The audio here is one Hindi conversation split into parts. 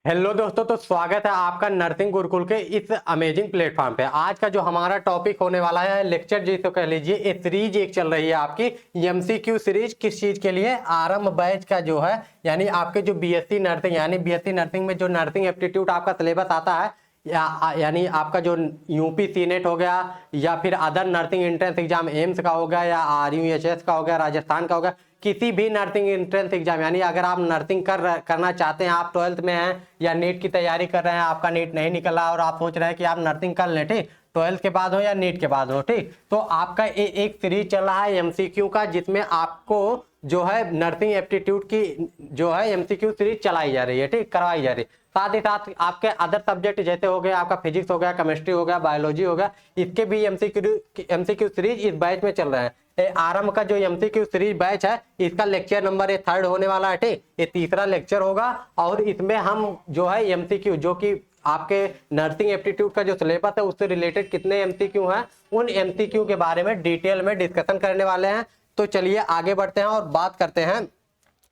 हेलो दोस्तों, तो स्वागत है आपका नर्सिंग गुरुकुल के इस अमेजिंग प्लेटफॉर्म पे। आज का जो हमारा टॉपिक होने वाला है, लेक्चर जी तो कह लीजिए, ये सीरीज एक चल रही है आपकी एमसीक्यू सीरीज। किस चीज के लिए? आरंभ बैच का जो है, यानी आपके जो बीएससी नर्सिंग, यानी बीएससी नर्सिंग में जो नर्सिंग एप्टीट्यूड आपका सिलेबस आता है, यानी आपका जो यूपी सीनेट हो गया, या फिर other nursing entrance exam AIIMS का हो गया, या आरयूएचएस का हो गया, राजस्थान का हो गया, किसी भी नर्सिंग एंट्रेंस एग्जाम, यानी अगर आप नर्सिंग करना चाहते हैं, आप 12th में हैं या नीट की तैयारी कर रहे हैं, आपका नीट नहीं निकला और आप सोच रहे हैं कि आप नर्सिंग कर लें, ठीक, 12th के बाद हो या नीट के बाद हो, ठीक, तो आपका एक सीरीज चल रहा है एमसीक्यू का, जिसमें आपको जो है नर्सिंग एप्टीट्यूड की जो है एमसीक्यू सीरीज चलाई जा रही है, ठीक, करवाई जा रही है। साथ ही साथ आपके अदर सब्जेक्ट जैसे हो गए आपका फिजिक्स हो गया, केमिस्ट्री हो गया, बायोलॉजी हो गया, इसके भी एमसीक्यू सीरीज इस बैच में चल रहे हैं। आरंभ का जो एमसीक्यू सीरीज बैच है, इसका लेक्चर नंबर ये 3rd होने वाला है, ठीक, ये तीसरा लेक्चर होगा। और इसमें हम जो है एमसीक्यू, जो कि आपके नर्सिंग एप्टीट्यूड का जो सिलेबस है उससे रिलेटेड कितने एमसीक्यू हैं, उन एमसीक्यू के बारे में डिटेल में डिस्कशन करने वाले हैं। तो चलिए आगे बढ़ते हैं और बात करते हैं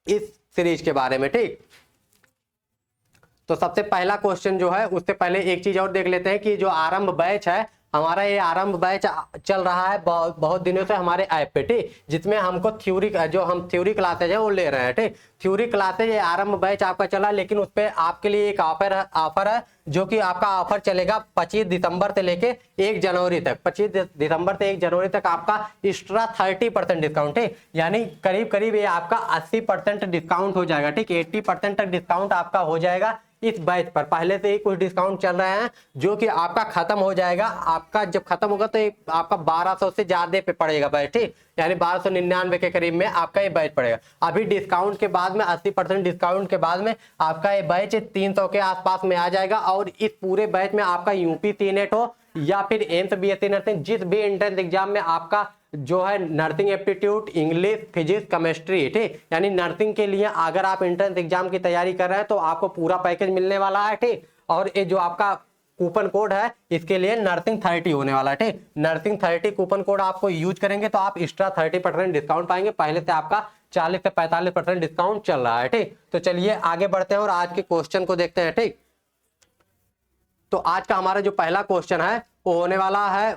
इस सीरीज के बारे में, ठीक। तो सबसे पहला क्वेश्चन जो है, उससे पहले एक चीज और देख लेते हैं कि जो आरंभ बैच है हमारा, ये आरंभ बैच चल रहा है बहुत दिनों से हमारे ऐप पे, ठीक, जिसमें हमको थ्योरी, जो हम थ्योरी क्लासेज है वो ले रहे हैं, ठीक, थ्योरी क्लासेज ये आरंभ बैच आपका चला। लेकिन उस पर आपके लिए एक ऑफर है, जो कि आपका ऑफर चलेगा 25 दिसंबर से लेके 1 जनवरी तक। 25 दिसंबर से 1 जनवरी तक आपका एक्स्ट्रा 30% डिस्काउंट है, यानी करीब करीब ये आपका 80% डिस्काउंट हो जाएगा, ठीक, 80% तक डिस्काउंट आपका हो जाएगा इस बैच पर। पहले से ही कुछ डिस्काउंट चल रहे हैं जो कि आपका खत्म हो जाएगा। आपका जब खत्म होगा तो आपका 1200 से ज्यादा पे पड़ेगा बैच, ठीक, यानी 1299 के करीब में आपका ये बैच पड़ेगा। अभी डिस्काउंट के बाद में 80% डिस्काउंट के बाद में आपका ये बैच 300 के आसपास में आ जाएगा। और इस पूरे बैच में आपका यूपी सीनेट हो या फिर एम्स बीएससी नर्सिंग, जिस भी एंट्रेंस एग्जाम में आपका जो है nursing aptitude, English, physics, chemistry, ठीक, यानी नर्सिंग के लिए अगर आप एंट्रेंस एग्जाम की तैयारी कर रहे हैं तो आपको पूरा पैकेज मिलने वाला है, ठीक। और ये जो आपका कूपन कोड है, इसके लिए नर्सिंग 30 होने वाला है, ठीक, नर्सिंग 30 कूपन कोड आपको यूज करेंगे तो आप एक्स्ट्रा 30% डिस्काउंट पाएंगे। पहले से आपका 40 से 45% डिस्काउंट चल रहा है, ठीक। तो चलिए आगे बढ़ते हैं और आज के क्वेश्चन को देखते हैं, ठीक। तो आज का हमारा जो पहला क्वेश्चन है वो होने वाला है,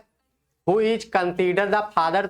who is consider the father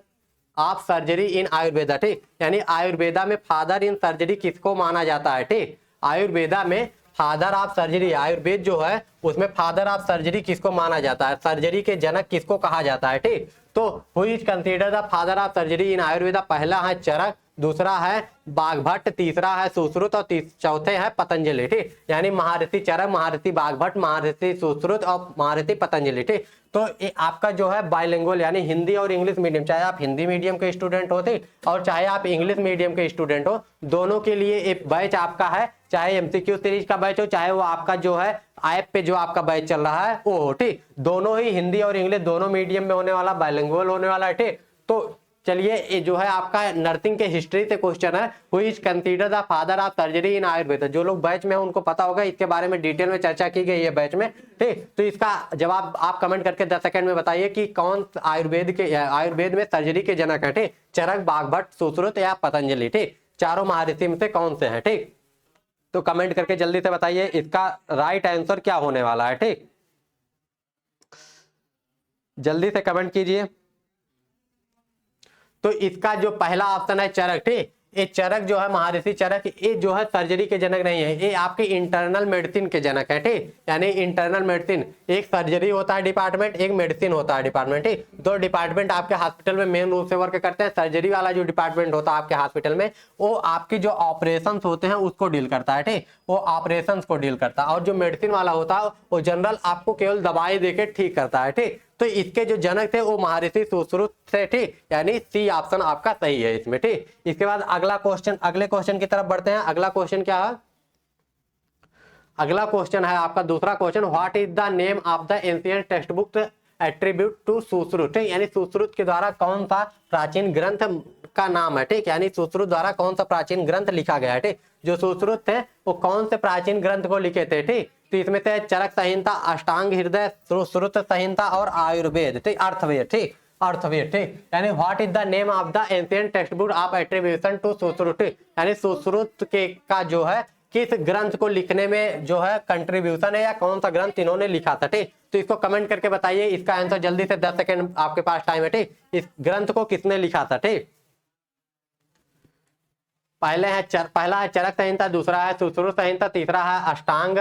of surgery in Ayurveda, ठीक, यानी आयुर्वेदा में फादर इन सर्जरी किसको माना जाता है, ठीक, आयुर्वेदा में फादर ऑफ सर्जरी, आयुर्वेद जो है उसमें फादर ऑफ सर्जरी किसको माना जाता है, सर्जरी के जनक किसको कहा जाता है, ठीक। तो who is consider the father of surgery in Ayurveda, पहला है चरक, दूसरा है बाघभट्ट, तीसरा है सुश्रुत और चौथे है पतंजलि, ठीक, यानी महर्षि चरक, महर्षि बाघभट्ट, महर्षि सुश्रुत और महर्षि पतंजलि, ठीक। तो ये आपका जो है बाइलिंगुअल, यानी हिंदी और इंग्लिश मीडियम, चाहे आप हिंदी मीडियम के स्टूडेंट हो, ठीक, और चाहे आप इंग्लिश मीडियम के स्टूडेंट हो, दोनों के लिए एक बैच आपका है, चाहे एमसीक्यू सीरीज का बैच हो, चाहे वो आपका जो है ऐप पे जो आपका बैच चल रहा है वो हो, ठीक, दोनों ही हिंदी और इंग्लिश दोनों मीडियम में होने वाला, बाइलिंगुअल होने वाला है, ठीक। तो चलिए ये जो है आपका नर्सिंग के हिस्ट्री से क्वेश्चन है, who is consider the father of surgery in Ayurveda. जो लोग बैच में हैं उनको पता होगा, इसके बारे में डिटेल में चर्चा की गई है बैच में, ठीक। तो इसका जवाब आप कमेंट करके 10 सेकंड में बताइए कि कौन आयुर्वेद में सर्जरी के जनक है, ठीक, चरक, बाघभट्ट, सुश्रुत या पतंजलि, ठीक, चारों महर्षि में से कौन से हैं, ठीक। तो कमेंट करके जल्दी से बताइए इसका राइट आंसर क्या होने वाला है, ठीक, जल्दी से कमेंट कीजिए। तो इसका जो पहला ऑप्शन है चरक, ठीक, ये चरक जो है महर्षि चरक, ये जो है सर्जरी के जनक नहीं है, ये आपके इंटरनल मेडिसिन के जनक है, ठीक, यानी इंटरनल मेडिसिन, एक सर्जरी होता है डिपार्टमेंट, एक मेडिसिन होता है डिपार्टमेंट, ठीक, दो डिपार्टमेंट आपके हॉस्पिटल में मेन रूप से वर्क करते हैं। सर्जरी वाला जो डिपार्टमेंट होता है आपके हॉस्पिटल में, वो आपकी जो ऑपरेशन होते हैं उसको डील करता है, ठीक, वो ऑपरेशन को डील करता है। और जो मेडिसिन वाला होता है वो जनरल आपको केवल दवाई देके ठीक करता है, ठीक। तो इसके जो जनक थे वो महर्षि सुश्रुत थे, ठीक, यानी सी ऑप्शन आपका सही है इसमें, ठीक। इसके बाद अगले क्वेश्चन की तरफ बढ़ते हैं। अगला क्वेश्चन क्या है? अगला क्वेश्चन है आपका दूसरा question, what is the name of the ancient text book attribute to Sushruta, ठीक, यानी सुश्रुत के द्वारा कौन सा प्राचीन ग्रंथ का नाम है, ठीक, यानी सुश्रुत द्वारा कौन सा प्राचीन ग्रंथ लिखा गया है, ठीक, जो सुश्रुत थे वो कौन से प्राचीन ग्रंथ को लिखे थे, ठीक। तो इसमें से चरक संहिता, अष्टांग हृदय, सुश्रुत संहिता और आयुर्वेद, ठीक, अर्थवेद, ठीक। अर्थवेट, ठीक। यानी what is the name of the ancient text book of attribution to Sushruta, यानी सुश्रुत के का जो है किस ग्रंथ को लिखने में जो है कंट्रीब्यूशन है, या कौन सा ग्रंथ इन्होंने लिखा था, ठीक। तो इसको कमेंट करके बताइए, इसका आंसर जल्दी से, 10 सेकंड आपके पास टाइम है, ठीक। इस ग्रंथ को किसने लिखा था, ठीक। पहला है चरक संहिता, दूसरा है सुश्रुत संहिता, तीसरा है अष्टांग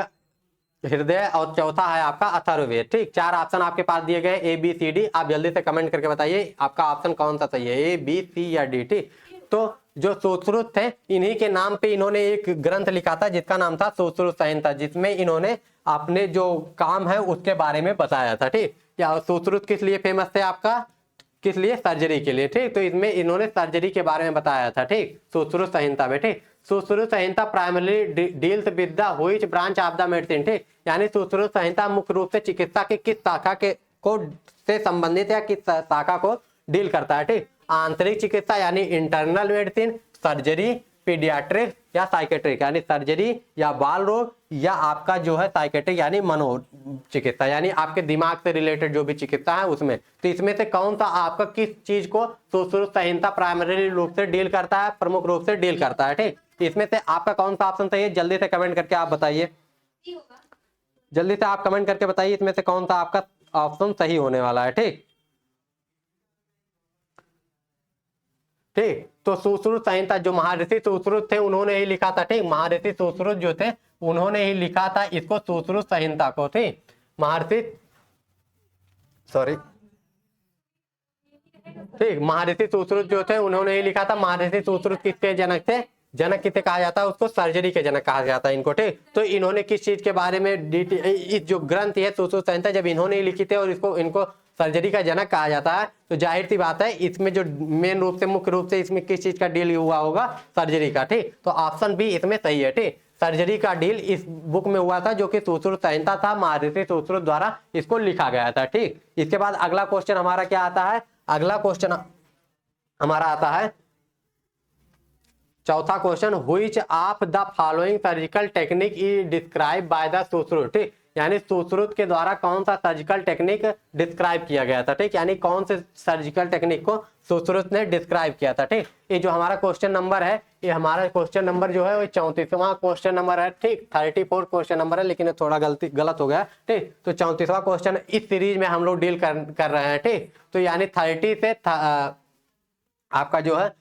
हृदय और चौथा है आपका अथर्ववेद, ठीक। 4 ऑप्शन आपके पास दिए गए ABCD, आप जल्दी से कमेंट करके बताइए आपका ऑप्शन कौन सा सही है, ABC या D, ठीक। तो जो सुश्रुत थे इन्हीं के नाम पे इन्होंने एक ग्रंथ लिखा था जिसका नाम था सुश्रुत संहिता, जिसमें इन्होंने अपने जो काम है उसके बारे में बताया था, ठीक। या सुश्रुत किस लिए फेमस थे आपका, किस लिए, सर्जरी के लिए, ठीक। तो इसमें इन्होंने सर्जरी के बारे में बताया था, ठीक, सुश्रुत संहिता में, ठीक। Sushruta Samhita primarily deals with the which branch of the medicine, ठीक। यानी सुश्रुत संहिता मुख्य रूप से चिकित्सा के किस शाखा के को से संबंधित या किस शाखा को डील करता है, ठीक। आंतरिक चिकित्सा यानी इंटरनल मेडिसिन, सर्जरी, पीडियाट्रिक या साइकेट्रिक यानी सर्जरी या बाल रोग, या आपका जो है साइकेट्रिक यानी मनो चिकित्सा यानी आपके दिमाग से रिलेटेड जो भी चिकित्सा है उसमें। तो इसमें से कौन सा आपका किस चीज को सुश्रुत संहिता प्राइमरी रूप से डील करता है, प्रमुख रूप से डील करता है, ठीक। इसमें से आपका कौन सा ऑप्शन सही है, जल्दी से कमेंट करके आप बताइए, जल्दी से आप कमेंट करके बताइए इसमें से कौन सा आपका ऑप्शन सही होने वाला है, ठीक। ठीक, तो सुश्रुत संहिता जो महर्षि सुश्रुत थे उन्होंने ही लिखा था, ठीक। महर्षि सुश्रुत जो थे उन्होंने ही लिखा था इसको सुश्रुत संहिता को, ठीक। महर्षि ठीक, महर्षि सुश्रुत जो थे उन्होंने ही लिखा था। महर्षि सुश्रुत किसके जनक थे, जनक किसे कहा जाता है, उसको सर्जरी के जनक कहा जाता है इनको, ठीक। तो इन्होंने किस चीज के बारे में इस जो ग्रंथ है सुश्रुत संहिता जब इन्होंने ही लिखी थी और इसको इनको सर्जरी का जनक कहा जाता है, तो जाहिर सी बात है इसमें जो मेन रूप से मुख्य रूप से इसमें किस चीज का डील हुआ होगा, सर्जरी का, ठीक। तो ऑप्शन बी इसमें सही है, ठीक। सर्जरी का डील इस बुक में हुआ था जो कि सुश्रुत संहिता था, महर्षि सुश्रुत द्वारा इसको लिखा गया था, ठीक। इसके बाद अगला क्वेश्चन हमारा क्या आता है, अगला क्वेश्चन हमारा आता है चौथा question, which of the following surgical technique is describe by the Sushruta, ठीक। यानी सुश्रुत के द्वारा कौन सा सर्जिकल टेक्निक डिस्क्राइब किया गया था, ठीक। यानी कौन से सर्जिकल टेक्निक को सुश्रुत ने डिस्क्राइब किया था, ठीक। ये जो हमारा क्वेश्चन नंबर है, ये हमारा क्वेश्चन नंबर जो है वो 34वां क्वेश्चन नंबर है, ठीक। 34 क्वेश्चन नंबर है, लेकिन थोड़ा गलत हो गया, ठीक। तो 34वां क्वेश्चन इस सीरीज में हम लोग डील कर रहे हैं, ठीक। तो यानी 30 से आपका जो है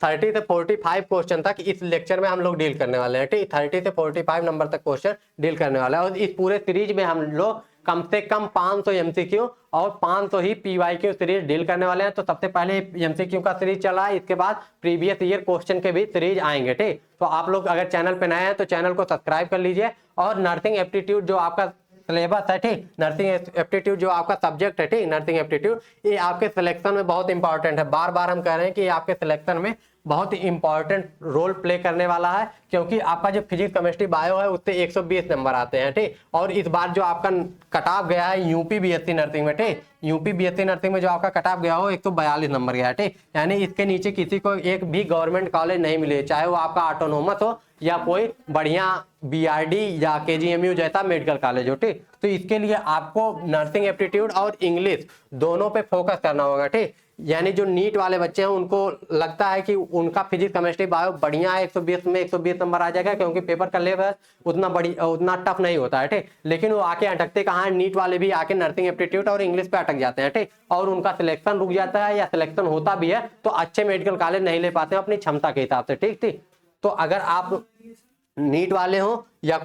30 से 45 क्वेश्चन तक इस लेक्चर में हम लोग डील करने वाले हैं, ठीक। 30 से 45 नंबर तक क्वेश्चन डील करने वाला है और इस पूरे सीरीज में हम लोग कम से कम 500 MCQ और 500 ही PYQ सीरीज डील करने वाले हैं। तो सबसे पहले MCQ का सीरीज चला है, इसके बाद प्रीवियस ईयर क्वेश्चन के भी सीरीज आएंगे, ठीक। तो आप लोग अगर चैनल पे नए हैं तो चैनल को सब्सक्राइब कर लीजिए और नर्सिंग एप्टीट्यूड जो आपका सिलेबस है, ठीक, नर्सिंग एप्टीट्यूड जो आपका सब्जेक्ट है, ठीक, नर्सिंग एप्टीट्यूड, ये आपके सिलेक्शन में बहुत इंपॉर्टेंट है। बार बार हम कह रहे हैं कि ये आपके सिलेक्शन में बहुत ही इंपॉर्टेंट रोल प्ले करने वाला है, क्योंकि आपका जो फिजिक्स केमिस्ट्री बायो है उससे 120 नंबर आते हैं, ठीक। और इस बार जो आपका कट ऑफ गया है यूपी BSc नर्सिंग में, ठीक, यूपी BSc नर्सिंग में जो आपका कट ऑफ गया हो 142 नंबर गया है, ठीक। यानी इसके नीचे किसी को एक भी गवर्नमेंट कॉलेज नहीं मिले, चाहे वो आपका ऑटोनोमस हो या कोई बढ़िया BRD या KGMU जैसा मेडिकल कॉलेज हो, ठीक। तो इसके लिए आपको नर्सिंग एप्टीट्यूड और इंग्लिश दोनों पे फोकस करना होगा, ठीक। यानी जो नीट वाले बच्चे हैं उनको लगता है कि उनका फिजिक्स केमिस्ट्री बायो बढ़िया है, 120 में 120 नंबर आ जाएगा क्योंकि पेपर का लेवल उतना टफ नहीं होता है, ठीक। लेकिन वो आके अटकते कहाँ है, नीट वाले भी आके नर्सिंग एप्टीट्यूड और इंग्लिश पे अटक जाते हैं, ठीक। और उनका सिलेक्शन रुक जाता है या सिलेक्शन होता भी है तो अच्छे मेडिकल कॉलेज नहीं ले पाते अपनी क्षमता के हिसाब से, ठीक, ठीक। तो अगर आप नीट वाले हो या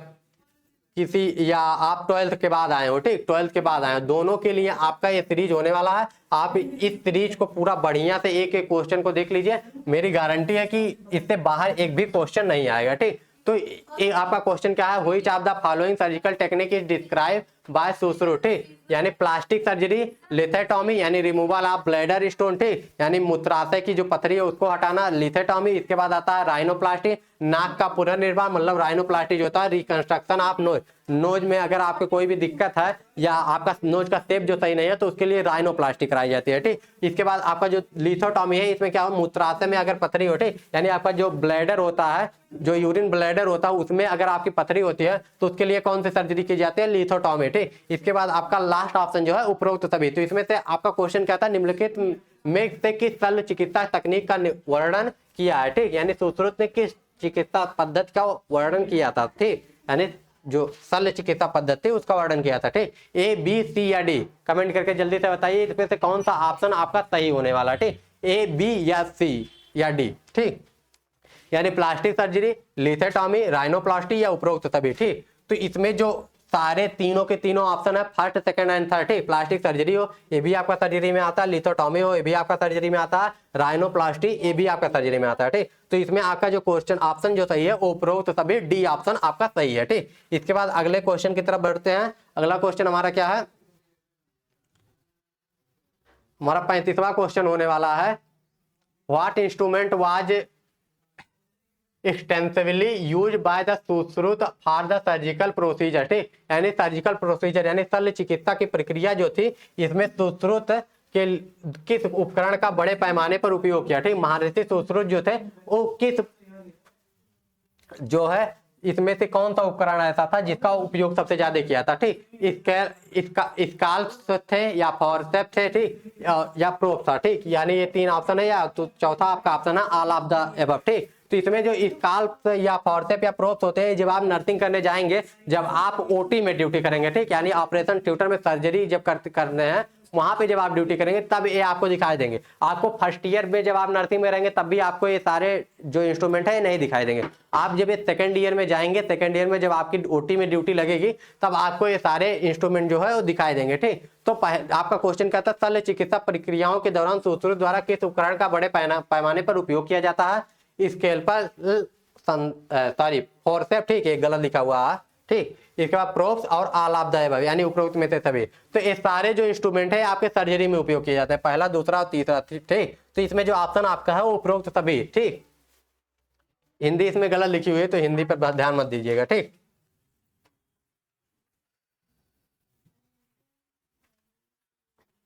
आप 12th के बाद आए हो, ठीक, 12th के बाद आए हो, दोनों के लिए आपका ये सीरीज होने वाला है। आप इस सीरीज को पूरा बढ़िया से एक एक क्वेश्चन को देख लीजिए, मेरी गारंटी है कि इससे बाहर एक भी क्वेश्चन नहीं आएगा, ठीक। तो एक आपका क्वेश्चन क्या है, which of the following surgical technique is describe by Sushruta, ठीक। यानी प्लास्टिक सर्जरी, लिथेटॉमी यानी रिमूवल ऑफ ब्लैडर स्टोन, ठीक, यानी मूत्राशय की जो पथरी है उसको हटाना, लिथेटॉमी। इसके बाद आता है राइनोप्लास्टी, नाक का पुनर्निर्माण, मतलब राइनोप्लास्टी जो होता है रिकंस्ट्रक्शन ऑफ नोज, नोज में अगर आपको कोई भी दिक्कत है या आपका नोज का शेप जो सही नहीं है तो उसके लिए राइनोप्लास्टी कराई जाती है, ठीक। इसके बाद आपका जो लिथोटॉमी है, इसमें क्या हो, मूत्राशय में अगर पथरी हो, ठीक, यानी आपका जो ब्लैडर होता है, जो यूरिन ब्लैडर होता है उसमें अगर आपकी पथरी होती है तो उसके लिए कौन सी सर्जरी की जाती है, लिथोटॉमी, ठीक। इसके बाद आपका लास्ट ऑप्शन जो है उपरोक्त सभी। तो इसमें से आपका क्वेश्चन क्या था, निम्नलिखित में से किस शल्य चिकित्सा तकनीक का वर्णन किया है, ठीक, यानी सुश्रुत ने किस चिकित्सा पद्धति का वर्णन किया था, ठीक, यानी जो शल्य चिकित्सा पद्धति उसका वर्णन किया था, ठीक। ए बी सी या डी कमेंट करके जल्दी से बताइए इसमें से कौन सा ऑप्शन आपका सही होने वाला, ठीक, ए बी या सी या डी, ठीक, यानी प्लास्टिक सर्जरी, लिथेटॉमी, राइनोप्लास्टी या उपरोक्त सभी, ठीक। तो इसमें जो सारे तीनों के तीनों ऑप्शन है फर्स्ट सेकंड एंड थर्ड, ठीक, प्लास्टिक सर्जरी हो ये भी आपका सर्जरी में आता है, लिथोटॉमी हो ये भी आपका सर्जरी में आता है, राइनोप्लास्टी ये भी आपका सर्जरी में आता है, ठीक। तो इसमें आपका जो क्वेश्चन ऑप्शन जो सही है उपरोक्त सभी डी ऑप्शन आपका सही है, ठीक। इसके बाद अगले क्वेश्चन की तरफ बढ़ते हैं। अगला क्वेश्चन हमारा क्या है, हमारा 35वां क्वेश्चन होने वाला है, what instrument was extensively use by the Sushruta for the surgical procedure, ठीक, यानी सर्जिकल प्रोसीजर यानी शल्य चिकित्सा की प्रक्रिया जो थी इसमें सुश्रुत के किस उपकरण का बड़े पैमाने पर उपयोग किया, ठीक। महर्षि सुश्रुत जो थे वो किस जो है इसमें से कौन सा उपकरण ऐसा था जिसका उपयोग सबसे ज्यादा किया था, ठीक, इसका स्काल्प्स थे या फॉरसेप्स थे, ठीक, या प्रोब था, ठीक, यानी ये तीन ऑप्शन है, या तो चौथा आपका ऑप्शन है ऑल ऑफ द एबव, ठीक। तो इसमें जो स्काल्प या फॉरसेप या प्रोब्स होते हैं जब आप नर्सिंग करने जाएंगे, जब आप ओटी में ड्यूटी करेंगे, ठीक, यानी ऑपरेशन थिएटर में सर्जरी जब करने हैं वहां पे जब आप ड्यूटी करेंगे तब ये आपको दिखाई देंगे। आपको फर्स्ट ईयर में जब आप नर्सिंग में रहेंगे तब भी आपको ये सारे जो इंस्ट्रूमेंट है ये नहीं दिखाई देंगे। आप जब ये सेकंड ईयर में जाएंगे, सेकंड ईयर में जब आपकी ओटी में ड्यूटी लगेगी तब आपको ये सारे इंस्ट्रूमेंट जो है वो दिखाई देंगे, ठीक। तो आपका क्वेश्चन कहता है शल्य चिकित्सा प्रक्रियाओं के दौरान सुश्रुत द्वारा किस उपकरण का बड़े पैमाने पर उपयोग किया जाता है, स्केल पर सॉरी फॉरसेप, ठीक है गलत लिखा हुआ है, ठीक। इसके बाद प्रोब्स और ऑल ऑफ द अबव यानी उपरोक्त में से सभी। तो ये सारे जो इंस्ट्रूमेंट है आपके सर्जरी में उपयोग किए जाते हैं, पहला दूसरा और तीसरा, ठीक। तो इसमें जो ऑप्शन आपका है वो उपरोक्त सभी, ठीक। हिंदी इसमें गलत लिखी हुई है तो हिंदी पर ध्यान मत दीजिएगा, ठीक।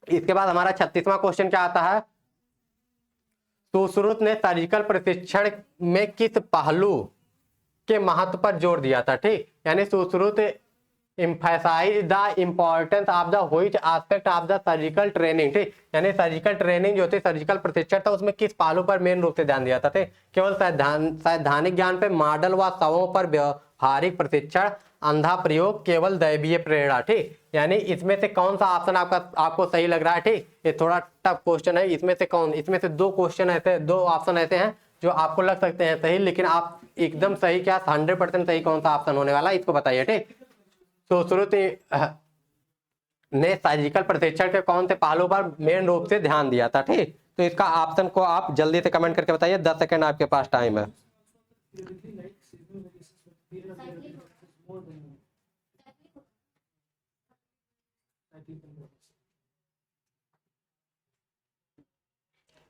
इसके बाद हमारा 36वां क्वेश्चन क्या आता है, सुश्रुत ने सर्जिकल प्रशिक्षण में किस पहलू के महत्व पर जोर दिया था, ठीक, यानी Sushruta emphasize the importance of the which aspect of the surgical training, ठीक, यानी सर्जिकल ट्रेनिंग जो थी सर्जिकल प्रशिक्षण था उसमें किस पहलू पर मेन रूप से ध्यान दिया था, ठीक, केवल सैद्धांतिक ज्ञान पे, मॉडल व शवों पर व्यवहारिक प्रशिक्षण, अंधा प्रयोग, केवल दैवीय प्रेरणा, ठीक, यानी इसमें से कौन सा ऑप्शन आपको सही लग रहा है, ठीक। ये थोड़ा टफ क्वेश्चन है, इसमें से दो क्वेश्चन ऐसे, दो ऑप्शन ऐसे हैं जो आपको लग सकते हैं सही, लेकिन आप एकदम सही क्या 100% सही कौन सा ऑप्शन होने वाला है इसको बताइए, ठीक। सुश्रुत ने सर्जिकल प्रशिक्षण के कौन से पहलू पर मेन रूप से ध्यान दिया था, ठीक। तो इसका ऑप्शन को आप जल्दी से कमेंट करके बताइए, 10 सेकंड आपके पास टाइम है।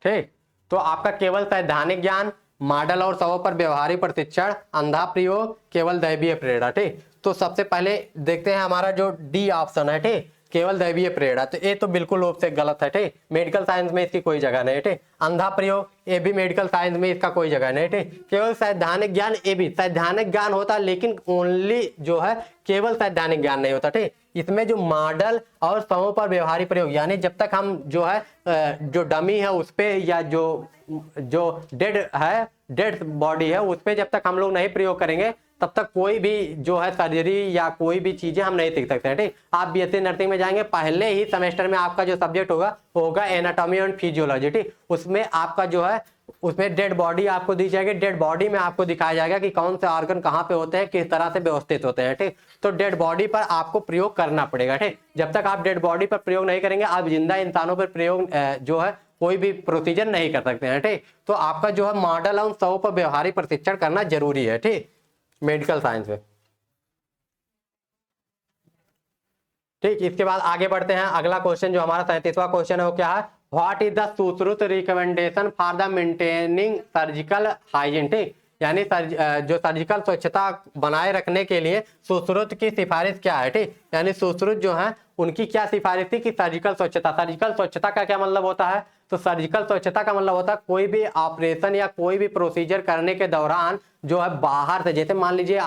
ठीक, तो आपका केवल सैद्धांतिक ज्ञान, मॉडल और शवों पर व्यवहारिक प्रशिक्षण, अंधा प्रयोग, केवल दैवीय प्रेरणा, ठीक। तो सबसे पहले देखते हैं हमारा जो डी ऑप्शन है, ठीक, केवल दैवीय प्रेरणा, तो ये तो बिल्कुल रूप से गलत है, ठीक। मेडिकल साइंस में इसकी कोई जगह नहीं, ठीक। अंधा प्रयोग ये भी मेडिकल साइंस में इसका कोई जगह नहीं, ठीक। केवल सैद्धांतिक ज्ञान ये भी सैद्धांतिक ज्ञान होता है लेकिन ओनली जो है केवल सैद्धांतिक ज्ञान नहीं होता, ठीक। इसमें जो मॉडल और शवों पर व्यवहारिक प्रयोग यानी जब तक हम जो है जो डमी है उस पे या जो डेड बॉडी है उस पे जब तक हम लोग नहीं प्रयोग करेंगे तब तक कोई भी जो है सर्जरी या कोई भी चीजें हम नहीं सीख सकते हैं, ठीक। आप बीएससी नर्सिंग में जाएंगे पहले ही सेमेस्टर में आपका जो सब्जेक्ट होगा एनाटॉमी एंड फिजियोलॉजी, ठीक। उसमें आपका जो है उसमें डेड बॉडी आपको दी जाएगी, डेड बॉडी में आपको दिखाया जाएगा कि कौन से ऑर्गन कहाँ पे होते हैं, किस तरह से व्यवस्थित होते हैं, ठीक। तो डेड बॉडी पर आपको प्रयोग करना पड़ेगा, ठीक। जब तक आप डेड बॉडी पर प्रयोग नहीं करेंगे आप जिंदा इंसानों पर प्रयोग जो है कोई भी प्रोसीजर नहीं कर सकते हैं, ठीक। तो आपका जो है मॉडल और शवों पर व्यवहारिक प्रशिक्षण करना जरूरी है, ठीक, मेडिकल साइंस में, ठीक। इसके बाद आगे बढ़ते हैं। अगला क्वेश्चन जो हमारा 37वां क्वेश्चन है वो क्या है, what is the Sushruta recommendation for the maintaining surgical hygiene, ठीक। यानी जो सर्जिकल स्वच्छता बनाए रखने के लिए सुश्रुत की सिफारिश क्या है, ठीक। यानी सुश्रुत जो है उनकी क्या सिफारिश थी कि सर्जिकल स्वच्छता का क्या मतलब होता है, तो सर्जिकल स्वच्छता का मतलब होता है कोई भी ऑपरेशन या कोई भी प्रोसीजर करने के दौरान जो है बाहर से, जैसे मान लीजिए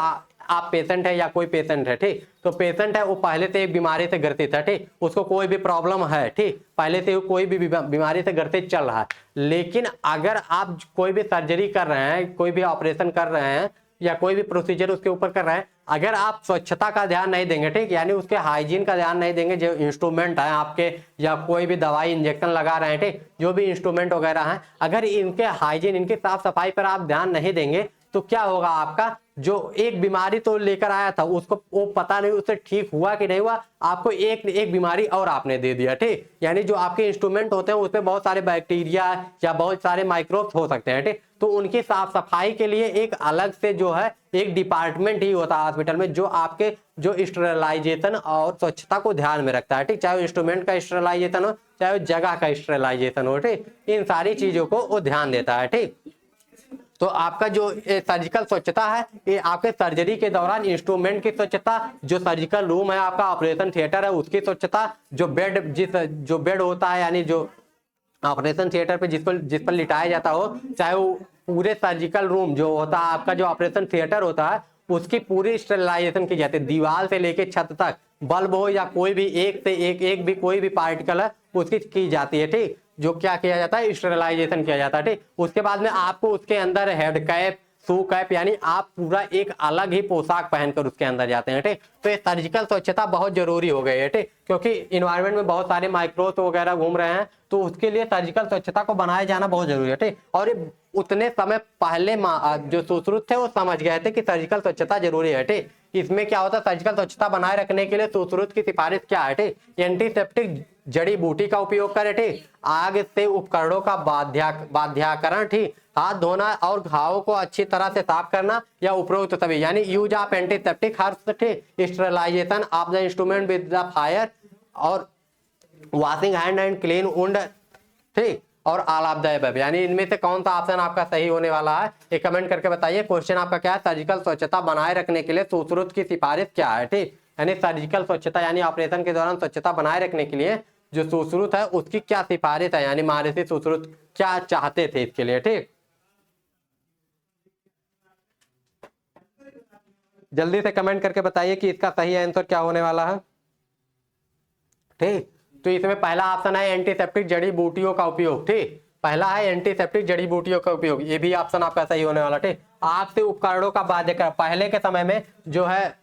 आप पेशेंट है या कोई पेशेंट है, ठीक, तो पेशेंट है वो पहले से एक बीमारी से ग्रसित है, ठीक, उसको कोई भी प्रॉब्लम है, ठीक, पहले से कोई भी बीमारी से ग्रसित चल रहा है, लेकिन अगर आप कोई भी सर्जरी कर रहे हैं, कोई भी ऑपरेशन कर रहे हैं या कोई भी प्रोसीजर उसके ऊपर कर रहे हैं, अगर आप स्वच्छता का ध्यान नहीं देंगे, ठीक, यानी उसके हाइजीन का ध्यान नहीं देंगे, जो इंस्ट्रूमेंट है आपके या कोई भी दवाई इंजेक्शन लगा रहे हैं, ठीक, जो भी इंस्ट्रूमेंट वगैरह हैं, अगर इनके हाइजीन, इनकी साफ सफाई पर आप ध्यान नहीं देंगे तो क्या होगा, आपका जो एक बीमारी तो लेकर आया था उसको वो पता नहीं उससे ठीक हुआ कि नहीं हुआ, आपको एक बीमारी और आपने दे दिया, ठीक, यानी जो आपके इंस्ट्रूमेंट होते हैं उसमें बहुत सारे बैक्टीरिया या बहुत सारे माइक्रोब्स हो सकते हैं, ठीक, तो उनकी साफ सफाई के लिए एक अलग से जो है एक डिपार्टमेंट ही होता है हॉस्पिटल में, जो आपके जो स्टेरिलाइजेशन और स्वच्छता को ध्यान में रखता है, ठीक, चाहे इंस्ट्रूमेंट का स्टेरिलाइजेशन हो चाहे जगह का स्टेरिलाइजेशन हो, ठीक, इन सारी चीजों को वो ध्यान देता है, ठीक। तो आपका जो सर्जिकल स्वच्छता है ये आपके सर्जरी के दौरान इंस्ट्रूमेंट की स्वच्छता, जो सर्जिकल रूम है आपका ऑपरेशन थिएटर है उसकी स्वच्छता, जो बेड होता है यानी जो ऑपरेशन थिएटर पे जिस पर लिटाया जाता हो, चाहे वो पूरे सर्जिकल रूम जो होता है आपका जो ऑपरेशन थिएटर होता है उसकी पूरी स्टेरिलाइजेशन की जाती है, दीवार से लेके छत तक, बल्ब हो या कोई भी एक भी कोई भी पार्टिकल है उसकी की जाती है, ठीक, जो क्या किया जाता है स्टेरिलाइजेशन किया जाता है, ठीक। उसके बाद में आपको उसके अंदर हेड कैप, शू कैप, यानी आप पूरा एक अलग ही पोशाक पहनकर उसके अंदर जाते हैं, ठीक। तो ये सर्जिकल स्वच्छता बहुत जरूरी हो गई है, ठीक, क्योंकि इन्वायरमेंट में बहुत सारे माइक्रोब्स वगैरह घूम रहे हैं, तो उसके लिए सर्जिकल स्वच्छता को बनाया जाना बहुत जरूरी है, ठीक। और उतने समय पहले जो सुश्रुत थे वो समझ गए थे कि सर्जिकल स्वच्छता जरूरी है, ठीक। इसमें क्या होता है, सर्जिकल स्वच्छता बनाए रखने के लिए सुश्रुत की सिफारिश क्या है, ठीक, एंटीसेप्टिक जड़ी बूटी का उपयोग करें, ठीक, आग से उपकरणों का बाध्याकरण, ठीक, हाथ धोना और घावों को अच्छी तरह से साफ करना या उपरोक्त सभी, यानी यूज ऑफ एंटीसेप्टिक हर्ब्स, ठीक, sterilisation of the instrument with the fire और washing hand and clean wound, ठीक, और ऑल ऑफ द अबव, यानी इनमें से कौन सा ऑप्शन आपका सही होने वाला है ये कमेंट करके बताइए। क्वेश्चन आपका क्या है, सर्जिकल स्वच्छता बनाए रखने के लिए सुश्रुत की सिफारिश क्या है, ठीक, यानी सर्जिकल स्वच्छता यानी ऑपरेशन के दौरान स्वच्छता बनाए रखने के लिए जो सुश्रुत है उसकी क्या सिफारिश है, यानी महर्षि सुश्रुत क्या चाहते थे इसके लिए, ठीक। जल्दी से कमेंट करके बताइए कि इसका सही आंसर क्या होने वाला है, ठीक। तो इसमें पहला ऑप्शन है एंटीसेप्टिक जड़ी बूटियों का उपयोग, ठीक, पहला है एंटीसेप्टिक जड़ी बूटियों का उपयोग, ये भी ऑप्शन आपका सही होने वाला, ठीक। आग से उपकरणों का बाध्यकर, पहले के समय में जो है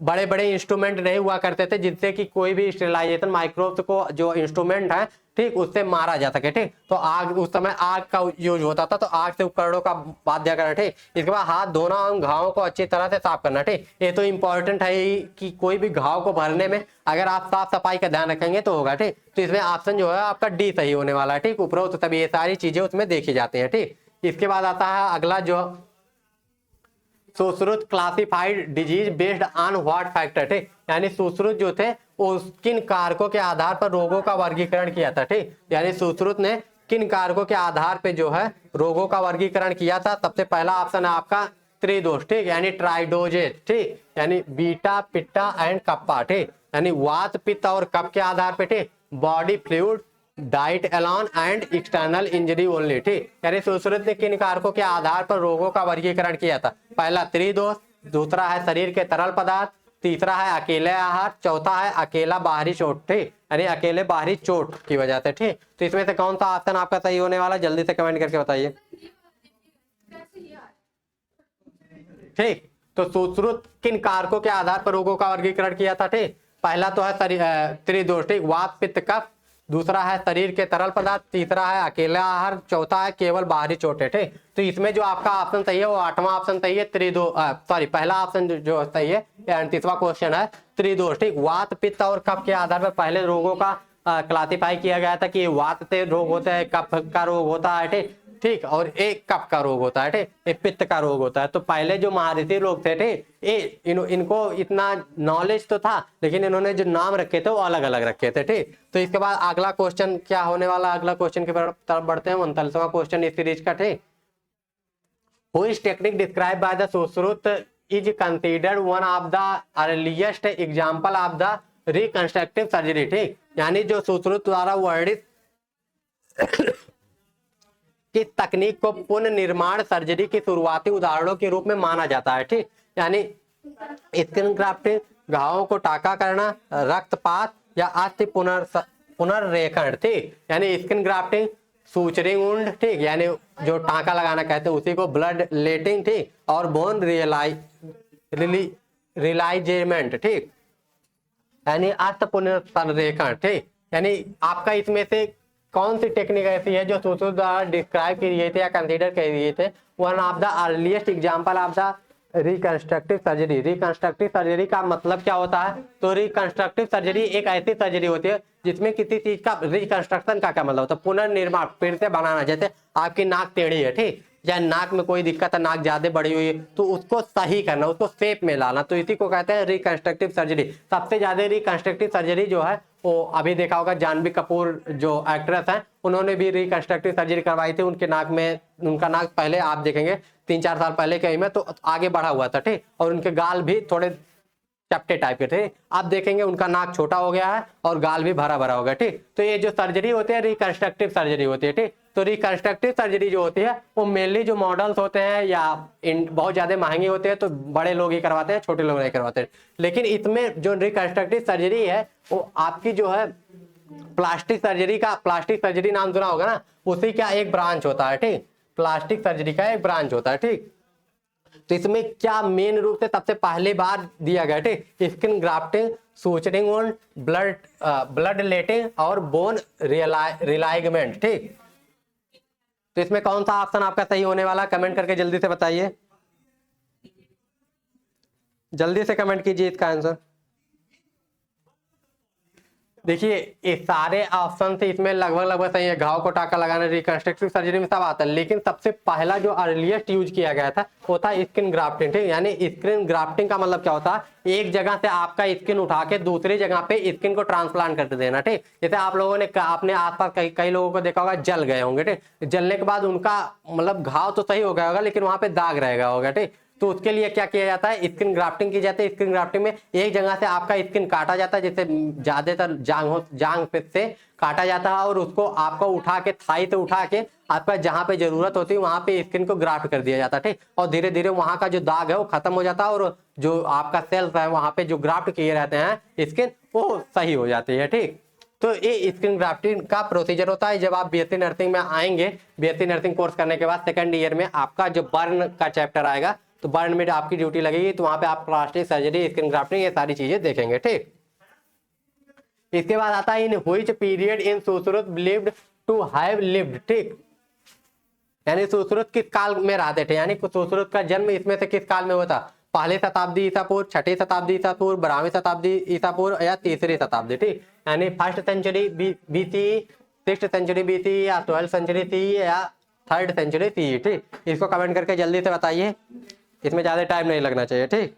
बड़े बड़े इंस्ट्रूमेंट नहीं हुआ करते थे जिससे कि कोई भी स्टेरिलाइजेशन माइक्रोब्स को जो इंस्ट्रूमेंट है, ठीक, उससे मारा जा सके, ठीक, तो आग उस समय आग का यूज होता था, तो आग से उपकरणों का बाध्यकरण, ठीक। इसके बाद हाथ धोना और घावों को अच्छी तरह से साफ करना, ठीक, ये तो इंपॉर्टेंट है ही कि कोई भी घाव को भरने में अगर आप साफ सफाई का ध्यान रखेंगे तो होगा, ठीक। तो इसमें ऑप्शन जो है आपका डी सही होने वाला है, ठीक, उपरोक्त तभी ये सारी चीजें उसमें देखी जाती है, ठीक। इसके बाद आता है अगला जो Sushruta classified disease based on what factor, ठीक, यानी सुश्रुत जो थे वो किन कारकों के आधार पर रोगों का वर्गीकरण किया था, ठीक, यानी सुश्रुत ने किन कारकों के आधार पे जो है रोगों का वर्गीकरण किया था। सबसे पहला ऑप्शन है आपका त्रिदोष, ठीक, यानी ट्राइडोजेट, ठीक, यानी बीटा पिट्टा एंड कप्पा, ठीक, यानी वात पित्त और कफ के आधार पे, ठीक, body fluid diet Elon and external injury only, ठीक, यानी सुश्रुत ने किन कारकों के आधार पर रोगों का वर्गीकरण किया था, पहला त्रिदोष, दूसरा है शरीर के तरल पदार्थ, तीसरा है अकेले आहार, चौथा है अकेला बाहरी चोट, ठीक, यानी अकेले बाहरी चोट की वजह से, ठीक। तो इसमें से कौन सा ऑप्शन आपका सही होने वाला, जल्दी से कमेंट करके बताइए, ठीक। तो सुश्रुत किन कारकों के आधार पर रोगों का वर्गीकरण किया था, ठीक, पहला तो है त्रिदोष, ठीक, वात पित्त कफ, दूसरा है शरीर के तरल पदार्थ, तीसरा है अकेला आहार, चौथा है केवल बाहरी चोटें, ठीक। तो इसमें जो आपका ऑप्शन सही है वो 8वां ऑप्शन सही है, पहला ऑप्शन जो सही है 38वां क्वेश्चन है त्रिदोष, ठीक, वात पित्त और कफ के आधार पर पहले रोगों का क्लासिफाई किया गया था कि वात से रोग होते हैं, कफ का रोग होता है, ठीक, ठीक, और एक कफ का रोग होता है, ठीक, एक पित्त का रोग होता है। तो पहले जो महर्षि लोग थे, ठीक, इनको इतना नॉलेज तो था लेकिन इन्होंने जो नाम रखे थे वो अलग अलग रखे थे, ठीक। तो इसके बाद अगला क्वेश्चन क्या होने वाला, अगला क्वेश्चन की तरफ बढ़ते हैं, 39वां क्वेश्चन इस सीरीज का, ठीक, which technique describe by the Sushruta is considered one of the earliest example of the reconstructive surgery, ठीक, यानी जो सुश्रुत द्वारा वर्णित किस तकनीक को पुनर्निर्माण सर्जरी के शुरुआती उदाहरणों के रूप में माना जाता है, ठीक, यानी स्किन ग्राफ्टिंग घावों को टाका करना, रक्तपात या अस्थि पुनर्रेखण, ठीक। यानी स्किन ग्राफ्टिंग सूचरिंग वुंड, ठीक, यानी जो टाका लगाना कहते हैं उसी को, ब्लड लेटिंग, ठीक, और बोन रिलाइजेमेंट, ठीक, यानी अस्त पुनर्रेखण, ठीक। यानी आपका इसमें से कौन सी टेक्निक ऐसी है जो सोशो द्वारा डिस्क्राइब किए थे या कंसीडर किए थे? One of the earliest example of the reconstructive surgery. Reconstructive surgery का मतलब क्या होता है? तो रिकंस्ट्रक्टिव सर्जरी एक ऐसी सर्जरी होती है जिसमें किसी चीज का रिकंस्ट्रक्शन का क्या मतलब होता है? पुनर्निर्माण, फिर से बनाना। जैसे आपकी नाक टेढ़ी है, ठीक, या नाक में कोई दिक्कत है, नाक ज्यादा बड़ी हुई है, तो उसको सही करना, उसको शेप में लाना, तो इसी को कहते हैं रिकंस्ट्रक्टिव सर्जरी। सबसे ज्यादा रिकंस्ट्रक्टिव सर्जरी जो है वो अभी देखा होगा, जानवी कपूर जो एक्ट्रेस हैं उन्होंने भी रिकंस्ट्रक्टिव सर्जरी करवाई थी। उनके नाक में, उनका नाक पहले आप देखेंगे 3-4 साल पहले कहीं में तो आगे बढ़ा हुआ था, ठीक, और उनके गाल भी थोड़े चपटे टाइप के थे। आप देखेंगे उनका नाक छोटा हो गया है और गाल भी भरा भरा हो गया, ठीक। तो ये जो सर्जरी होती है रिकंस्ट्रक्टिव सर्जरी होती है, ठीक। तो रिकंस्ट्रक्टिव सर्जरी जो होती है वो मेनली जो मॉडल्स होते हैं या बहुत ज्यादा महंगे होते हैं तो बड़े लोग ही करवाते हैं, छोटे लोग नहीं करवाते। लेकिन इसमें जो रिकंस्ट्रक्टिव सर्जरी है वो आपकी जो है प्लास्टिक सर्जरी नाम सुना होगा ना, उसी का एक ब्रांच होता है, ठीक। प्लास्टिक सर्जरी का एक ब्रांच होता है, ठीक। तो इसमें क्या मेन रूप से सबसे पहले बार दिया गया, ठीक, skin grafting, suturing wound, blood letting और बोन रिलाइगमेंट, ठीक। तो इसमें कौन सा ऑप्शन आपका सही होने वाला? कमेंट करके जल्दी से बताइए, जल्दी से कमेंट कीजिए इसका आंसर। देखिए ये सारे ऑप्शन से इसमें लगभग सही है। घाव को टाका लगाना रिकंस्ट्रक्टिव सर्जरी में सब आता है, लेकिन सबसे पहला जो अर्लीस्ट यूज किया गया था वो था स्किन ग्राफ्टिंग, ठीक। यानी स्किन ग्राफ्टिंग का मतलब क्या होता है? एक जगह से आपका स्किन उठा के दूसरी जगह पे स्किन को ट्रांसप्लांट करके देना, ठीक। जैसे आप लोगों ने अपने आसपास कई लोगों को देखा होगा जल गए होंगे, ठीक। जलने के बाद उनका मतलब घाव तो सही हो गया होगा लेकिन वहां पे दाग रहेगा होगा, ठीक। तो उसके लिए क्या किया जाता है? स्किन ग्राफ्टिंग की जाती है। स्किन ग्राफ्टिंग में एक जगह से आपका स्किन काटा जाता है, जैसे ज्यादातर जांग पे से काटा जाता है और उसको आपको उठा के थाई से उठा के आपका जहां पे जरूरत होती है वहां पे स्किन को ग्राफ्ट कर दिया जाता है, ठीक। और धीरे धीरे वहां का जो दाग है वो खत्म हो जाता है और जो आपका सेल्स है वहां पे जो ग्राफ्ट किए रहते हैं स्किन वो सही हो जाती है, ठीक। तो ये स्किन ग्राफ्टिंग का प्रोसीजर होता है। जब आप बीएससी नर्सिंग में आएंगे, बीएससी नर्सिंग कोर्स करने के बाद सेकंड ईयर में आपका जो बर्न का चैप्टर आएगा तो बर्न में आपकी ड्यूटी लगेगी, तो वहां पे आप प्लास्टिक सर्जरी, स्किन ग्राफ्टिंग ये सारी चीजें देखेंगे, ठीक। इसके बाद आता है in which period in Sushruta believed to have lived, ठीक। यानी सुश्रुत किस काल में रहते थे, यानी सुश्रुत का जन्म इसमें से किस काल में हुआ था? पहली शताब्दी ईसा पूर्व, छठी शताब्दी ईसा पूर्व, 12वीं शताब्दी ईसा पूर्व या तीसरी शताब्दी, ठीक। यानी first century BC, 6th century BC या 12th सेंचुरी सी या 3rd सेंचुरी सी, ठीक। इसको कमेंट करके जल्दी से बताइए, इसमें ज्यादा टाइम नहीं लगना चाहिए, ठीक।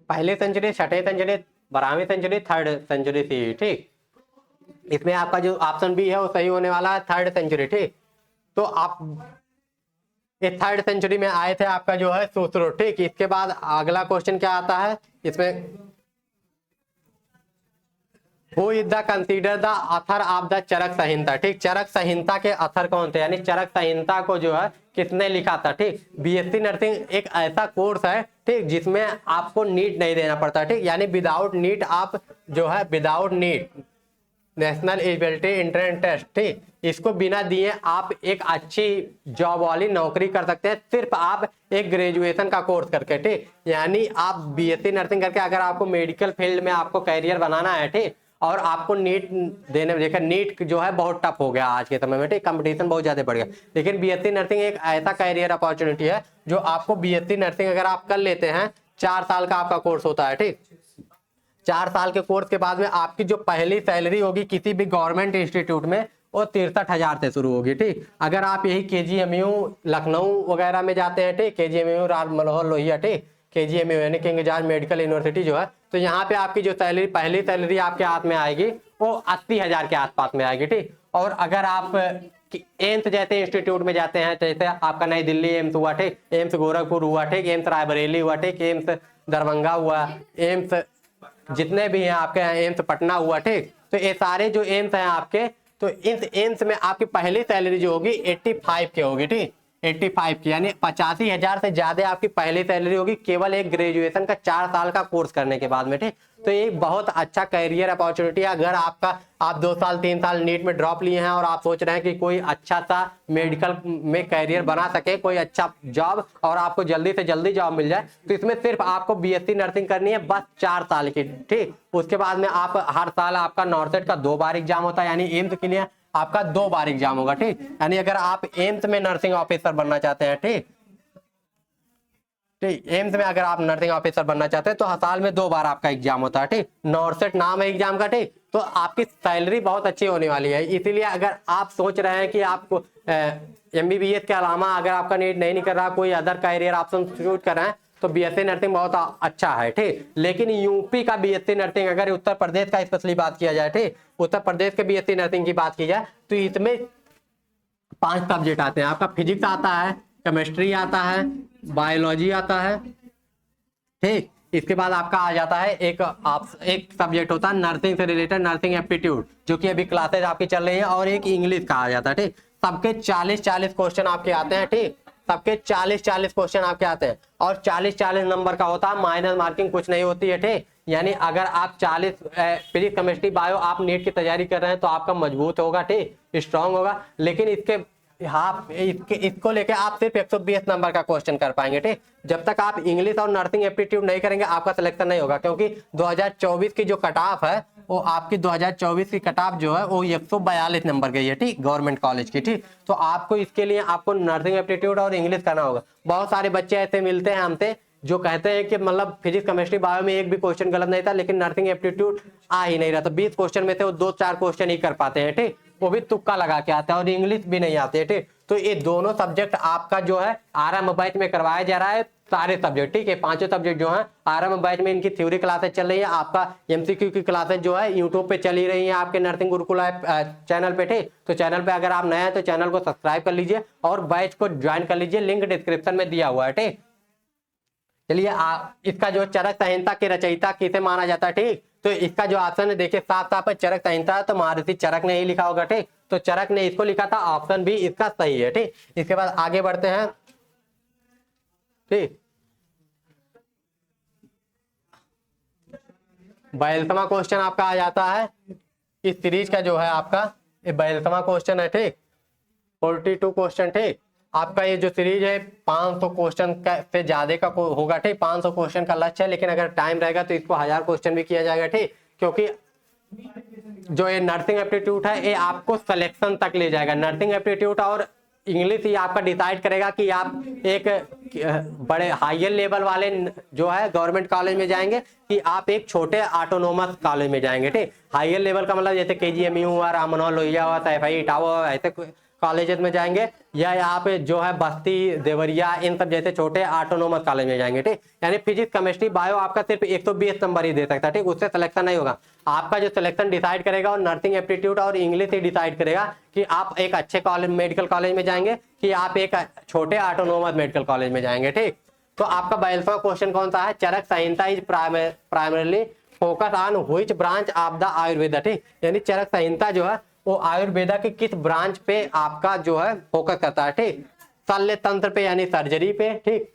पहली सेंचुरी, छठी सेंचुरी, 12वीं सेंचुरी, 3rd सेंचुरी सी, ठीक। इसमें आपका जो ऑप्शन बी है वो सही होने वाला है, 3rd सेंचुरी, ठीक। तो आप ये 3rd सेंचुरी में आए थे आपका जो है सुश्रुत, ठीक। इसके बाद अगला क्वेश्चन क्या आता है इसमें? Who is the consider the author of the चरक संहिता, ठीक। चरक संहिता के अथर कौन थे, यानी चरक संहिता को जो है किसने लिखा था, ठीक। बीएससी नर्सिंग एक ऐसा कोर्स है, ठीक, जिसमें आपको नीट नहीं देना पड़ता, ठीक। यानी विदाउट नीट आप जो है without NEET national eligibility entrance test, ठीक, इसको बिना दिए आप एक अच्छी जॉब वाली नौकरी कर सकते हैं, सिर्फ आप एक ग्रेजुएशन का कोर्स करके, ठीक। यानी आप बीएससी नर्सिंग करके अगर आपको मेडिकल फील्ड में आपको कैरियर बनाना है, ठीक, और आपको नीट देने में देखा नीट जो है बहुत टफ हो गया आज के समय में, ठीक, कंपटीशन बहुत ज्यादा बढ़ गया। लेकिन बीएससी नर्सिंग एक ऐसा कैरियर अपॉर्चुनिटी है जो आपको बीएससी नर्सिंग अगर आप कर लेते हैं, 4 साल का आपका कोर्स होता है, ठीक। 4 साल के कोर्स के बाद में आपकी जो पहली सैलरी होगी किसी भी गवर्नमेंट इंस्टीट्यूट में वो 63,000 से शुरू होगी, ठीक। अगर आप यही केजीएमयू लखनऊ वगैरह में जाते हैं, ठीक, केजीएमयू राज मनोहर लोहिया, ठीक, केजीएमयू यानी किंग जॉर्ज मेडिकल यूनिवर्सिटी जो है, तो यहाँ पे आपकी जो सैलरी पहली सैलरी आपके हाथ में आएगी वो 80,000 के आसपास में आएगी, ठीक। और अगर आप एम्स जैसे इंस्टीट्यूट में जाते हैं, जैसे आपका नई दिल्ली एम्स हुआ, ठीक, एम्स गोरखपुर हुआ, ठीक, एम्स रायबरेली हुआ, ठीक, एम्स दरभंगा हुआ, एम्स जितने भी हैं आपके एम्स पटना हुआ, ठीक। तो ये सारे जो एम्स हैं आपके तो इस एम्स में आपकी पहली सैलरी जो होगी 85 की होगी, ठीक, 85 की, यानी 85,000 से ज्यादा आपकी पहली सैलरी होगी केवल एक ग्रेजुएशन का 4 साल का कोर्स करने के बाद में, ठीक। तो ये बहुत अच्छा करियर अपॉर्चुनिटी है। अगर आप 2 साल 3 साल नीट में ड्रॉप लिए हैं और आप सोच रहे हैं कि कोई अच्छा सा मेडिकल में करियर बना सके, कोई अच्छा जॉब और आपको जल्दी से जल्दी जॉब मिल जाए, तो इसमें सिर्फ आपको बीएससी नर्सिंग करनी है, बस 4 साल की, ठीक। उसके बाद में आप हर साल आपका नॉर्सेट का 2 बार एग्जाम होता है, यानी एम्स के लिए आपका 2 बार एग्जाम होगा, ठीक। यानी अगर आप एम्स में नर्सिंग ऑफिसर बनना चाहते हैं, ठीक, ठीक, एम्स में अगर आप नर्सिंग ऑफिसर बनना चाहते हैं तो साल में 2 बार आपका एग्जाम होता है, ठीक। नॉर्सेट नाम है एग्जाम का, ठीक। तो आपकी सैलरी बहुत अच्छी होने वाली है। इसीलिए अगर आप सोच रहे हैं कि आपको एमबीबीएस के अलावा अगर आपका नीट नहीं कर रहा, कोई अदर कैरियर ऑप्शन चूज कर रहे हैं, तो बीएससी नर्सिंग बहुत अच्छा है, ठीक। लेकिन यूपी का बीएससी नर्सिंग, अगर उत्तर प्रदेश का स्पेशली बात किया जाए, ठीक, उत्तर प्रदेश के बीएससी नर्सिंग की बात की जाए, तो इसमें 5 सब्जेक्ट आते हैं। आपका फिजिक्स आता है, केमिस्ट्री आता है, बायोलॉजी आता है, ठीक। इसके बाद आपका आ जाता है एक सब्जेक्ट होता है नर्सिंग से रिलेटेड, नर्सिंग एप्टीट्यूड, जो कि अभी क्लासेज आपकी चल रही है, और एक इंग्लिश का आ जाता है, ठीक। सबके 40-40 क्वेश्चन आपके आते हैं, ठीक। सबके 40-40 क्वेश्चन आपके आते हैं और 40-40 नंबर का होता है, माइनस मार्किंग कुछ नहीं होती है, ठीक। यानी अगर आप 40 फिजिक्स केमिस्ट्री बायो आप नीट की तैयारी कर रहे हैं तो आपका मजबूत होगा, ठीक, स्ट्रांग होगा। लेकिन इसको लेके आप सिर्फ 120 नंबर का क्वेश्चन कर पाएंगे, ठीक। जब तक आप इंग्लिश और नर्सिंग एप्टीट्यूड नहीं करेंगे आपका सिलेक्शन नहीं होगा, क्योंकि 2024 की जो कट ऑफ है वो आपकी 2024 की कट ऑफ जो है वो 142 नंबर गई है, ठीक, गवर्नमेंट कॉलेज की, ठीक। तो आपको इसके लिए आपको नर्सिंग एप्टीट्यूड और इंग्लिश करना होगा। बहुत सारे बच्चे ऐसे मिलते हैं हमसे जो कहते हैं कि मतलब फिजिक्स केमिस्ट्री बायो में एक भी क्वेश्चन गलत नहीं था, लेकिन नर्सिंग एप्टीट्यूड आ ही नहीं रहा, तो 20 क्वेश्चन में से वो 2-4 क्वेश्चन ही कर पाते हैं, ठीक, वो भी तुक्का लगा के आते हैं, और इंग्लिश भी नहीं आते, ठीक। तो ये दोनों सब्जेक्ट आपका जो है आरएम बैच में करवाया जा रहा है, सारे सब्जेक्ट, ठीक है, 5 सब्जेक्ट जो है आरएम बैच में इनकी थ्योरी क्लासेस चल रही है। आपका एमसीक्यू की क्लासेस जो है यूट्यूब पे चली रही है आपके नर्सिंग गुरुकुल चैनल पे, ठीक। तो चैनल पे अगर आप नए हैं तो चैनल को सब्सक्राइब कर लीजिए और बैच को ज्वाइन कर लीजिए, लिंक डिस्क्रिप्शन में दिया हुआ है, ठीक। चलिए, इसका जो चरक संहिता के रचयिता किसे माना जाता है, ठीक, तो इसका जो ऑप्शन है देखिए साफ साफ है, चरक संहिता है, तो महर्षि चरक ने ही लिखा होगा, ठीक। तो चरक ने इसको लिखा था, ऑप्शन भी इसका सही है, ठीक। इसके बाद आगे बढ़ते हैं, ठीक। 42वां क्वेश्चन आपका आ जाता है इस सीरीज का, जो है आपका ये 42वां क्वेश्चन है, ठीक, 42 क्वेश्चन, ठीक। आपका ये जो सीरीज है 500 क्वेश्चन से ज्यादा का होगा, ठीक, 500 क्वेश्चन का लक्ष्य है, लेकिन अगर टाइम रहेगा तो इसको 1000 क्वेश्चन भी किया जाएगा, ठीक। क्योंकि जो ये नर्सिंग एप्टीट्यूड है ये आपको सिलेक्शन तक ले जाएगा। नर्सिंग एप्टीट्यूड और इंग्लिश ही आपका डिसाइड करेगा कि आप एक बड़े हायर लेवल वाले जो है गवर्नमेंट कॉलेज में जाएंगे कि आप एक छोटे ऑटोनोमस कॉलेज में जाएंगे, ठीक। हायर लेवल का मतलब जैसे केजीएमयू हुआ, राम मनोहर लोहिया हुआ, सैफई इटावा, ऐसे कॉलेजेस में जाएंगे, या यहाँ पे जो है बस्ती देवरिया इन सब जैसे छोटे ऑटोनोमस कॉलेज में जाएंगे, ठीक। यानी फिजिक्स केमिस्ट्री बायो आपका सिर्फ 120 नंबर ही दे सकता है, ठीक, उससे सिलेक्शन नहीं होगा। आपका जो सिलेक्शन डिसाइड करेगा और नर्सिंग एप्टीट्यूड और इंग्लिश ही डिसाइड करेगा कि आप एक अच्छे कॉलेज मेडिकल कॉलेज में जाएंगे कि आप एक छोटे ऑटोनोमस मेडिकल कॉलेज में जाएंगे, ठीक। तो आपका 42वां क्वेश्चन कौन सा है, Charaka Samhita is primarily focus on which branch of the Ayurveda, ठीक। यानी चरक संहिता जो है वो आयुर्वेदा के किस ब्रांच पे आपका जो है फोकस करता है, ठीक। शल्य तंत्र पे यानी सर्जरी पे, ठीक।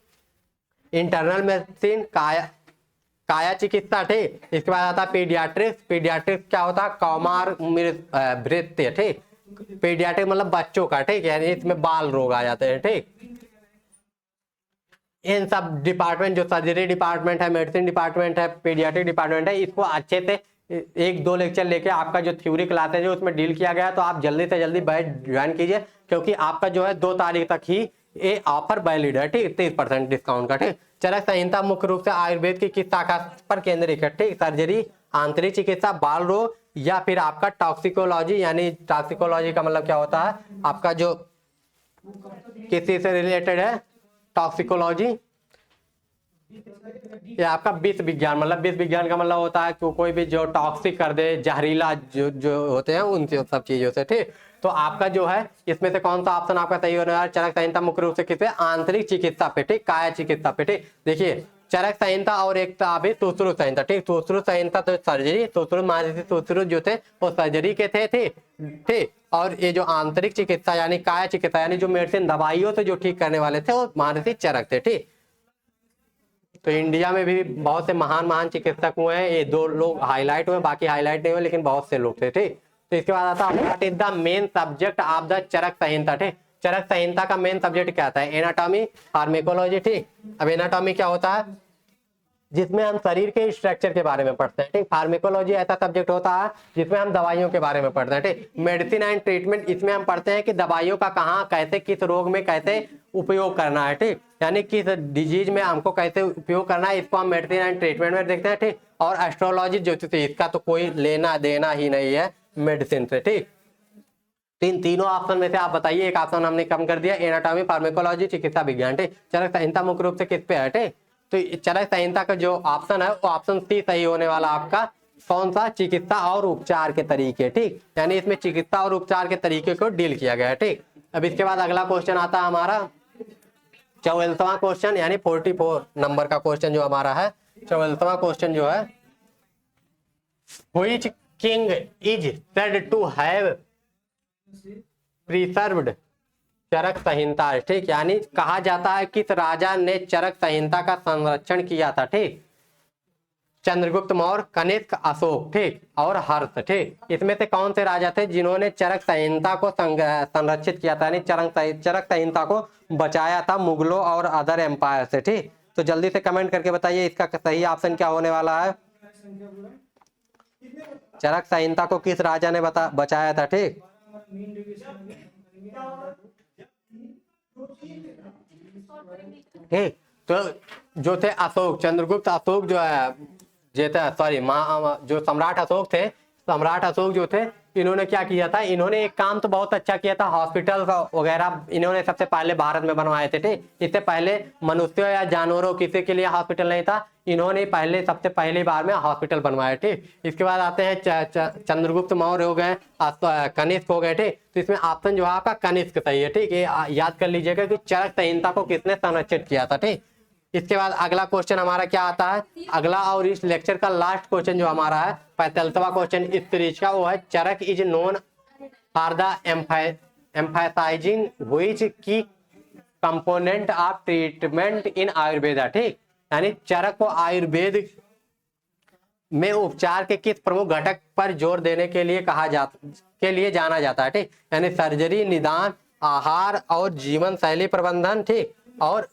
इंटरनल मेडिसिन काया चिकित्सा, ठीक। इसके बाद आता है पीडियाट्रिक्स। पीडियाट्रिक्स क्या होता है, कौमार वृत्ति, ठीक। पीडियाट्रिक मतलब बच्चों का, ठीक, यानी इसमें बाल रोग आ जाते हैं, ठीक। इन सब डिपार्टमेंट जो सर्जरी डिपार्टमेंट है, मेडिसिन डिपार्टमेंट है, पीडियाट्रिक डिपार्टमेंट है, इसको अच्छे से 1-2 लेक्चर लेके आपका जो थ्योरी क्लासेज है उसमें डील किया गया है, तो आप जल्दी से जल्दी बैच ज्वाइन कीजिए, क्योंकि आपका जो है 2 तारीख तक ही ये ऑफर वैलिड है, ठीक, 30% डिस्काउंट का, ठीक। चरक संहिता मुख्य रूप से आयुर्वेद की किस शाखा पर केंद्रित है, ठीक, सर्जरी, आंतरिक चिकित्सा, बाल रोग, या फिर आपका टॉक्सिकोलॉजी। यानी टॉक्सिकोलॉजी का मतलब क्या होता है, आपका जो किसी से रिलेटेड है टॉक्सिकोलॉजी, ये आपका विष विज्ञान, मतलब विष विज्ञान का मतलब होता है कि कोई भी जो टॉक्सिक कर दे, जहरीला जो होते हैं उन सब चीजों से, ठीक। तो आपका जो है इसमें से कौन सा ऑप्शन आपका सही होने वाला है, चरक संहिता मुख्य रूप से किस पे, आंतरिक चिकित्सा पे, ठीक, काया चिकित्सा पे, ठीक। देखिए चरक संहिता और एक था अभी सुश्रुत संहिता। ठीक, सुश्रुत संहिता तो सर्जरी, सुश्रुत महारथी सुश्रुत जो थे वो सर्जरी के थे। ठीक, और ये जो आंतरिक चिकित्सा यानी काय चिकित्सा यानी जो मेडिसिन दवाइयों से जो ठीक करने वाले थे वो महारथी चरक थे। ठीक, तो इंडिया में भी बहुत से महान महान चिकित्सक हुए हैं, ये 2 लोग हाईलाइट हुए, बाकी हाईलाइट नहीं हुए, लेकिन बहुत से लोग थे। ठीक, तो इसके बाद आता है what is the main subject of the Charaka Samhita. ठीक, चरक संहिता का मेन सब्जेक्ट क्या आता है? Anatomy, pharmacology. ठीक, अब एनाटॉमी क्या होता है? जिसमें हम शरीर के स्ट्रक्चर के बारे में पढ़ते हैं। ठीक, फार्मेकोलॉजी ऐसा सब्जेक्ट होता है जिसमें हम दवाइयों के बारे में पढ़ते हैं। ठीक, मेडिसिन एंड ट्रीटमेंट, इसमें हम पढ़ते हैं कि दवाइयों का कहाँ कैसे किस रोग में कैसे उपयोग करना है। ठीक, यानी किस डिजीज में हमको कैसे उपयोग करना है, इसको हम मेडिसिन एंड ट्रीटमेंट में देखते हैं। ठीक, और एस्ट्रोलॉजी जो थी इसका तो कोई लेना देना ही नहीं है मेडिसिन से। ठीक, तीनों ऑप्शन में से आप बताइए, एक ऑप्शन हमने कम कर दिया, एनाटॉमी, फार्मेकोलॉजी, चिकित्सा विज्ञान। ठीक, चरक संहिता मुख्य रूप से किस पे है? ठीक, तो चरक संहिता का जो ऑप्शन है वो ऑप्शन सी सही होने वाला आपका। कौन सा? चिकित्सा और उपचार के तरीके। ठीक, यानी इसमें चिकित्सा और उपचार के तरीके को डील किया गया है। ठीक, अब इसके बाद अगला क्वेश्चन आता है हमारा 44वां क्वेश्चन, यानी 44 नंबर का क्वेश्चन जो हमारा है। 44वां क्वेश्चन जो है, which king is said to have preserved Charaka Samhita. ठीक, यानी कहा जाता है किस राजा ने चरक संहिता का संरक्षण किया था? ठीक, चंद्रगुप्त मौर्य, कनिष्क, अशोक। ठीक, और हर्ष। ठीक, इसमें से कौन से राजा थे जिन्होंने चरक संहिता को संरक्षित किया था, यानी चरक संहिता को बचाया था मुगलों और अदर एम्पायर से? ठीक, तो जल्दी से कमेंट करके बताइए इसका सही ऑप्शन क्या होने वाला है। चरक संहिता को किस राजा ने बचाया था? ठीक, ठीक, तो जो थे अशोक, चंद्रगुप्त अशोक जो है सॉरी जो सम्राट अशोक थे, सम्राट अशोक जो थे इन्होंने क्या किया था? इन्होंने एक काम तो बहुत अच्छा किया था, हॉस्पिटल वगैरह इन्होंने सबसे पहले भारत में बनवाए थे। ठीक, इससे पहले मनुष्यों या जानवरों किसी के लिए हॉस्पिटल नहीं था, इन्होंने पहले सबसे पहली बार में हॉस्पिटल बनवाए। ठीक, इसके बाद आते हैं चंद्रगुप्त मौर्य हो गए, कनिष्क हो गए। ठीक, तो इसमें ऑप्शन जो है आपका कनिष्क सही है। ठीक, ये याद कर लीजिएगा कि चरक संहिता को किसने संरक्षित किया था। ठीक, इसके बाद अगला क्वेश्चन हमारा क्या आता है? अगला और इस लेक्चर का लास्ट क्वेश्चन जो हमारा है 45वां क्वेश्चन इस सीरीज का, वो है Charaka is known for the emphasising which key component of treatment in Ayurveda. ठीक, यानी चरक को आयुर्वेद में उपचार के किस प्रमुख घटक पर जोर देने के लिए जाना जाता है? ठीक, यानी सर्जरी, निदान, आहार और जीवन शैली प्रबंधन। ठीक, और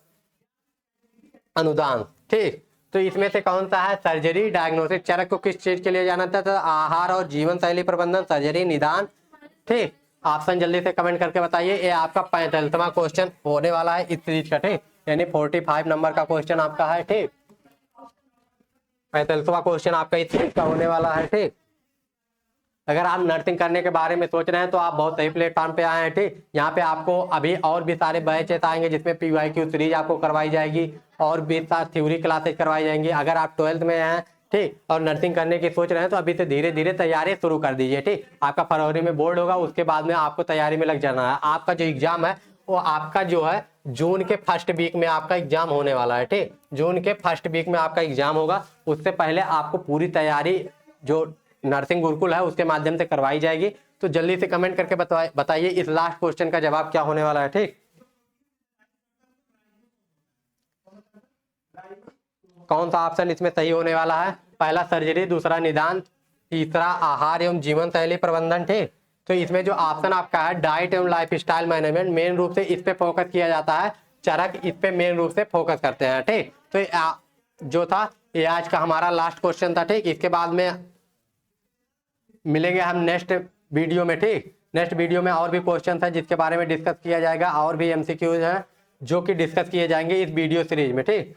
अनुदान। ठीक, तो इसमें से कौन सा है? Surgery, diagnosis. चरक को किस चीज के लिए जाना था? आहार और जीवन शैली प्रबंधन, सर्जरी, निदान। ठीक, ऑप्शन जल्दी से कमेंट करके बताइए। ये आपका 45वां क्वेश्चन होने वाला है इस सीरीज का। ठीक, यानी 45 नंबर का क्वेश्चन आपका है। ठीक, 45वां क्वेश्चन आपका इस सीरीज का होने वाला है। ठीक, अगर आप नर्सिंग करने के बारे में सोच रहे हैं तो आप बहुत सही प्लेटफॉर्म पे आए हैं। ठीक, यहाँ पे आपको अभी और भी सारे बैचेस आएंगे जिसमें PYQ सीरीज आपको करवाई जाएगी और भी सारी थ्योरी क्लासेस करवाई जाएंगी। अगर आप 12th में हैं ठीक और नर्सिंग करने की सोच रहे हैं तो अभी से धीरे धीरे तैयारी शुरू कर दीजिए। ठीक, आपका फरवरी में बोर्ड होगा, उसके बाद में आपको तैयारी में लग जाना है। आपका जो एग्जाम है वो आपका जो है जून के फर्स्ट वीक में आपका एग्जाम होने वाला है। ठीक, जून के फर्स्ट वीक में आपका एग्जाम होगा, उससे पहले आपको पूरी तैयारी जो नर्सिंग गुरुकुल है उसके माध्यम से करवाई जाएगी। तो जल्दी से कमेंट करके बताइए इस लास्ट क्वेश्चन का जवाब क्या होने वाला है। ठीक, कौन सा ऑप्शन इसमें सही होने वाला है? पहला सर्जरी, दूसरा निदान, तीसरा आहार एवं जीवन शैली प्रबंधन। ठीक, तो इसमें जो ऑप्शन आपका है डाइट एवं लाइफस्टाइल मैनेजमेंट, मेन रूप से इस पे फोकस किया जाता है। चरक इस पे मेन रूप से फोकस करते हैं। ठीक, तो जो था ये आज का हमारा लास्ट क्वेश्चन था। ठीक, इसके बाद में मिलेंगे हम नेक्स्ट वीडियो में। ठीक, नेक्स्ट वीडियो में और भी क्वेश्चन है जिसके बारे में डिस्कस किया जाएगा, और भी MCQs हैं जो कि डिस्कस किए जाएंगे इस वीडियो सीरीज में। ठीक,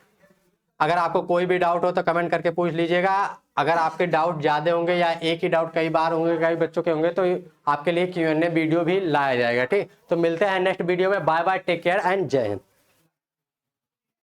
अगर आपको कोई भी डाउट हो तो कमेंट करके पूछ लीजिएगा। अगर आपके डाउट ज़्यादा होंगे या एक ही डाउट कई बार होंगे, कई बच्चों के होंगे, तो आपके लिए Q&A वीडियो भी लाया जाएगा। ठीक, तो मिलते हैं नेक्स्ट वीडियो में। Bye bye, take care and जय हिंद।